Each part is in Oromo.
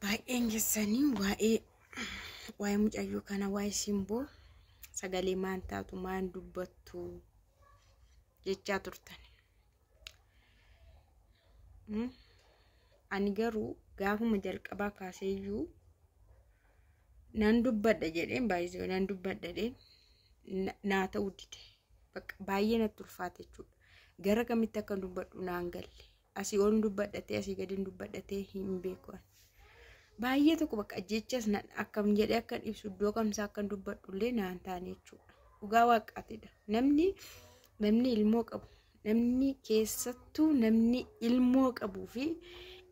baay'een keessanii waa'ee mucayyoo kana waa'ee simboo sagalee maan taatu maan dubbattu jechaa turtan. Ani garuu gaafuma jalqabaa kaaseeyyuu nan dubbadha jedheen baay'isee nan dubbadha naa ta'uu dide. Baay'ee natti ulfaate jechuudha. Gara kamitti akka dubbadhu naan galle. Asii ol dubbadhatee asii gadi dubbadhatee hin beeku. Baay'ee tokko jechas akkam jedhee akka ibsu iddoo kamsaa akka dubbadhullee naan taane jechuudha. Dhugaa waaqaatidha. Namni ilmoo qabu, namni keessattuu namni ilmoo qabuu fi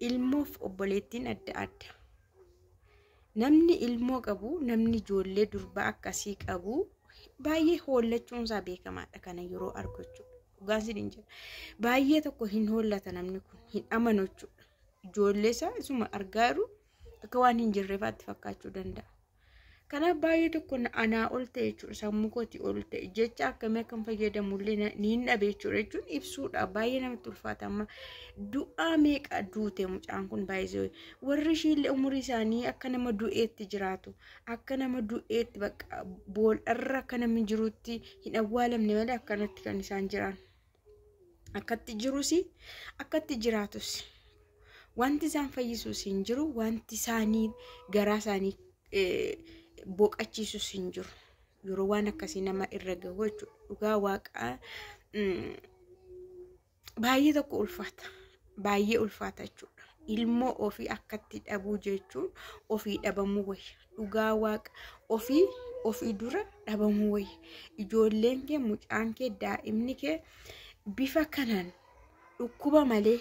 ilmoof obboleettiin adda adda. Namni ilmoo qabu, namni ijoollee durbaa akkasii qabu baay'ee hollachuunsaa beekamaadha kana yeroo argu jechuudha. Dhugaan sidin jedha. Baay'ee tokko hin hollata namni kun, hin amanu jechuudha. Ijoollee isaa isuma argaa jiru akka waan hin jirreefaatti fakkaachuu danda'a. Kanaaf baay'ee tokko anaa ol ta'e jechuudha. Sammuu kooti ol ta'e jecha akkamii akkam fayyadamullee ni hin dhabe jechuun ibsuudha. Baay'ee namatti ulfaata. Amma du'aa meeqa duute mucaan kun baay'ee warri ishiillee umurii isaanii akka nama du'eetti jiraatu. Akka nama du'eetti bool'arra akka namni jirutti hin awwaalamne malee akkanatti kan isaan jiran. Akkatti jirus akkatti jiraatus. Wanti isaan fayyisuus hin jiru, wanti isaanii garaa isaanii boqachiisus hin jiru. Yeroo waan akkasii nama irra gahu jechuudha. Dhugaa waaqaa baay'ee tokko ulfaata. Baay'ee ulfaata jechuudha. Ilmoo ofii akkatti dhabuu jechuun ofii dhabamuu wayya. Dhugaa waaqa ofii dura dhabamuu wayya. Ijoolleen kee, mucaan kee, daa'imni kee bifa kanaan dhukkuba malee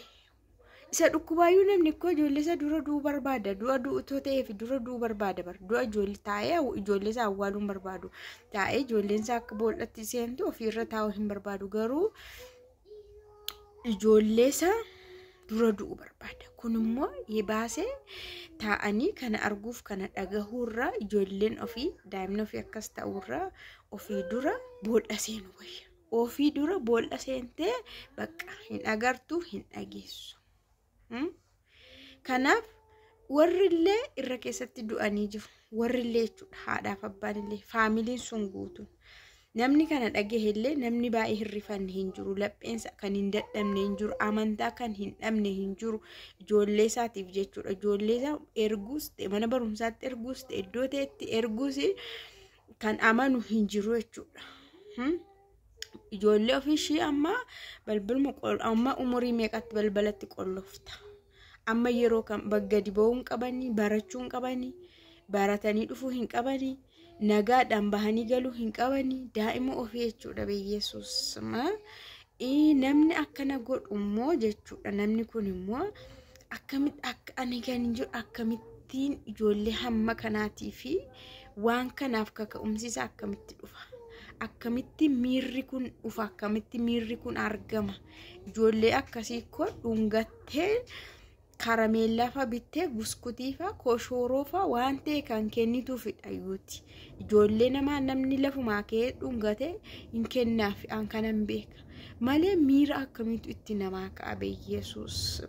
isa dhukkubaayyuu namni ko ijoollee isa dura du'uu barbaada. Du'a du'utoo ta'eef dura du'uu barbaada bar. Du'a ijoollee taa'ee ijoollee isaa awwaaluun barbaadu. Taa'ee ijoolleen isaa akka bool'atti seentu ofiirra taa'uu hin barbaadu. Garuu ijoollee isaa dura du'uu barbaada. Kun immoo baasee taa'anii kana arguuf kana dhagahuurraa ijoolleen ofii daa'imni ofii akkas ta'uurraa ofii dura bool'a seenu wayya. Ofii dura bool'a seentee bakka hin agartuu hin dhageessu. Kanaaf warrillee irra keessatti du'anii jiru. Warrillee jechuudha haadhaaf abbaan illee faamiliin sun guutuun. Namni kana dhagahellee namni baay'ee hirrifanne hin jiru. Lapheensa kan hin dadhabne hin jiru. Amantaa kan hin dhabne hin jiru. Ijoollee isaatiif jechuudha. Ijoollee isaa erguus ta'e mana barumsaatti erguus ta'e iddoo ta'etti erguus kan amanu hin jiru jechuudha. Ijoollee ofii ishii amma amma umurii meeqatti balbalatti qollofta. Amma yeroo kan baggadi ba'uu hin qabanii, barachuu hin qabanii, baratanii dhufuu hin qabanii, nagaadhaan bahanii galuu hin qabanii, daa'ima ofii jechuudha beeyyeessuus. Namni akkana godhu immoo jechuudha. Namni kun immoo akkamitti akka ani kan jiru akkamittiin ijoollee hamma kanaatii fi waan kanaaf kaka'umsiisa akkamitti dhufa. Akkamitti miirri kun dhufa, akkamitti miirri kun argama. Ijoollee akkasii ko dhungattee karameellaa fa bittee buskutii fa koshoroo fa waan ta'e kan kennituufidha yuuti. Ijoollee namaa namni lafumaa kee dhungate hin kennaaf an kanan beeka. Malee miira akkamitti itti namaa ka'abe Yesuus.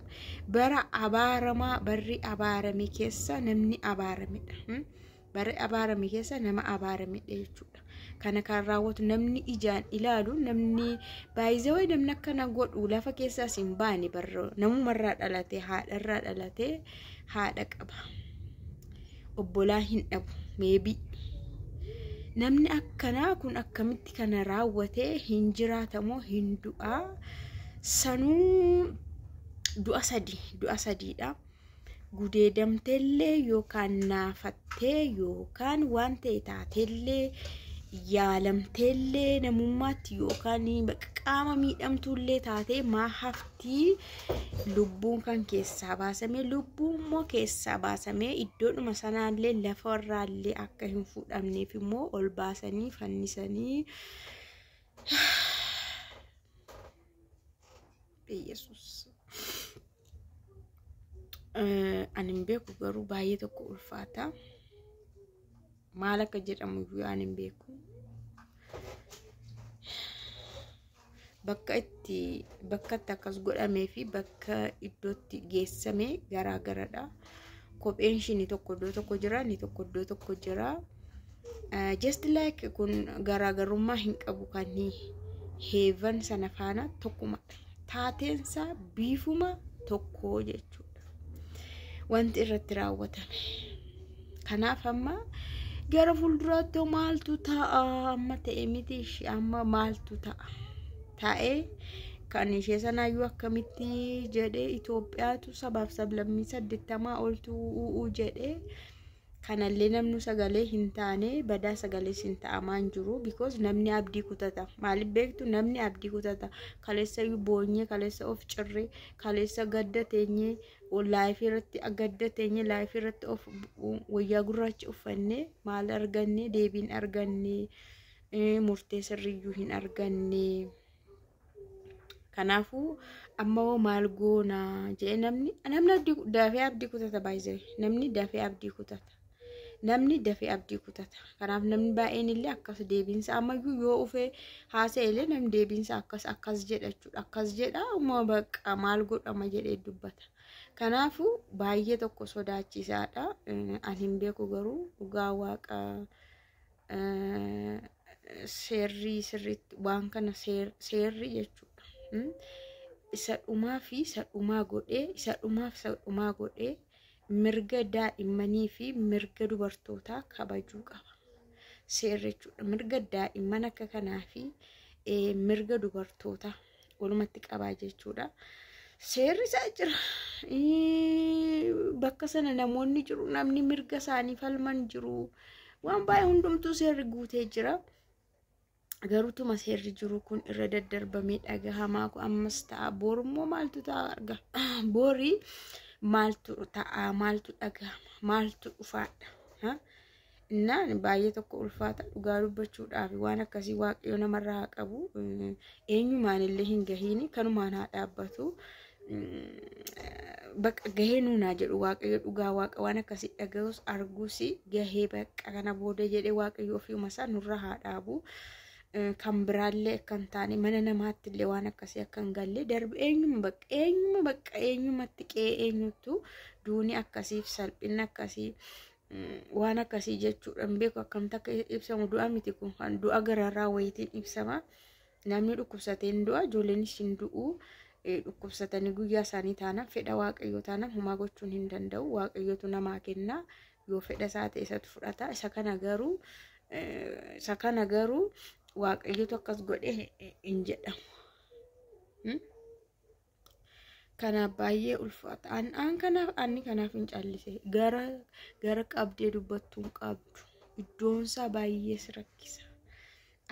Bara abaaramaa barri abaarame keessa namni abaaramedha. Bara abaarame keessa nama abaaramedha jechuudha. Kana kan raawwatu namni ijaan ilaalu namni baay'ee namni akkana godhu lafa keessaas hin baane barroo namumarraa dhalatee haadharraa dhalatee haadha qaba. Obbolaa hin dhabu maybe. Namni akkanaa kun akkamitti kana raawwatee hin jiraatamoo hin du'aa. Sanuu du'a sadiidha. Gudeedamteellee yookaan naafattee yookaan waan ta'e taateellee yaalamteellee namummaatti yookaan qaama miidhamtuullee taatee maa haftii lubbuun kan keessaa baasamee lubbuun immoo keessaa baasamee iddoodhuma sanaallee lafa warraallee akka hin fuudhamneef immoo ol baasanii fannisanii Yesuus. Ani hin beeku garuu baay'ee tokko ulfaata. Maal akka jedhamu iyyuu ani hin beeku. Bakka itti akkas godhamee fi bakka iddootti geessamee garaagaradha. kopheen ishii ni tokko iddoo tokko jira ni tokko iddoo tokko jira. Just like kun garaagarummaa hin qabu kan heevan sana faana tokkuma taateensa biifuma tokko jechuudha wanti irratti raawwatame. Kanaaf amma gara fuulduraatti maaltu ta'a amma ta'e miti ishee amma maaltu ta'a taa'ee kan ishee sanaayyuu akkamitti jedhee Itoophiyaatu sabaaf sablammii 80 oltu jedhee kanallee namnu sagalee hin taane badaa sagalee hin ta'amaan jiru because namni abdii kutata. Maaliif beektu namni abdii kutata kaleessa boonyee kaleessa of cirree kaleessa gadda teenyee laayifii irratti gadda teenyee laayifii irratti of wayyaa gurraacha uffannee maal arganne deebiin arganne murtee sirriyyuu hin arganne. Kanaafuu amma maal goona jee namni dafee abdii kutata baay'ee namni dafee abdii kutata. Namni dafee abdii kutata. Kanaaf namni baay'een illee akkas deebiinsa ammayyuu yoo ufee haasa'e illee namni deebiinsa akkas jedha jechuudha. Akkas jedha amma bakka maal godhama jedhee dubbata. Kanaafuu baay'ee tokko sodaachisaadha. Ani hin beeku garuu dhugaa waaqa seerri sirriitti waan kana seerri jechuudha. Isa dhumaa fi isa dhumaa godhee isa dhumaaf isa dhumaa godhee mirga daa'immanii fi mirga dubartootaa kabajuu qaba. Seerri jechuudha. Mirga daa'imman akka kanaa fi mirga dubartootaa walumatti qabaa jechuudha. Seerri isaa jira. Bakka sana namoonni jiru namni mirga isaanii falman jiru. Waan baay'ee hundumtuu seerri guutee jira. Garutuma seerri jiru kun irra daddarbamee dhagahamaa ammas ta'a. Boorummoo maaltu ta'a arga. Boorii maaltu ta'a maaltu dhagahama maaltu dhufaadha. Innaan baay'ee tokko ulfaata dhugaa dubbachuudhaaf waan akkasii waaqayyo namarraa haa qabu. Eenyumaan illee hin gahiini kanumaan haa dhaabbatu. Bakka gahee nuunaa jedhu waaqayyo dhugaa waaqa waan akkasii dhagahus arguus gahee bakka kana booda jedhee waaqayyo ofiuma isaa nurra haa dhaabu. Kan biraallee akkan taane mana namaatti illee waan akkasii akkan galle darbe eenyumatti qe'ee eenyutu duuni akkasiif salphinna akkasii waan akkasii jechuudhaan beeku akkamta akka ibsamu du'a miti kun kan du'a gararraa wayitiin ibsama. Namni dhukkubsateen du'a ijoolleenis hin du'u. Dhukkubsatanii guyyaa isaanii taanaan fedha waaqayyoo taanaan humaa gochuun hin danda'u. Waaqayyootu namaa kenna yoo fedha isaa ta'e isatu fudhata. Isa kana garuu waaqayyootu akkas godhee hin jedhamu. Kanaaf baay'ee ulfaata. Ani kanaaf hin callise. Gara qabdee dubbattuun qabdu. Iddoonsaa baay'ee si rakkisa.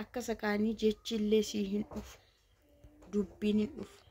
Akka sakaanii jechillee si hin dhufu. Dubbiin hin dhufu.